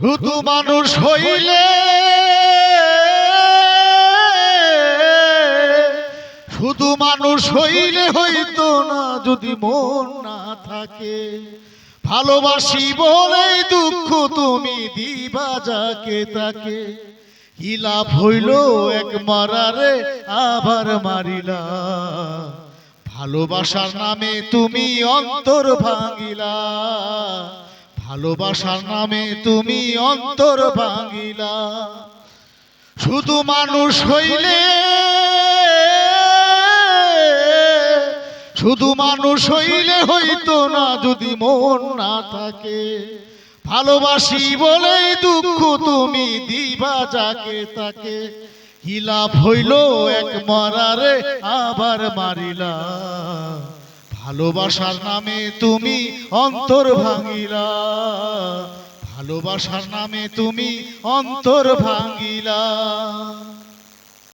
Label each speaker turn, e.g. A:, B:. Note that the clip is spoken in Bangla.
A: শুধু মানুষ হইলে শুধু মানুষ হইলে হইতো না যদি মন না থাকে। ভালোবাসি বলেই দুঃখ তুমি দিবা যাকে তাকে। কি লাভ হইল এক মারারে আবার মারিলা, ভালোবাসার নামে তুমি অন্তর ভাঙিলা। ভালোবাসার নামে তুমি অন্তর ভাঙিলা। শুধু মানুষ হইলে শুধু মানুষ হইলে হইতো না যদি মন না থাকে। ভালোবাসি বলেই দুঃখ তুমি দিবা যাকে তাকে। কি লাভ হইল এক মারারে আবার মারিলা, ভালোবাসার নামে তুমি অন্তর ভাঙিলা। ভালোবাসার নামে তুমি অন্তর ভাঙিলা।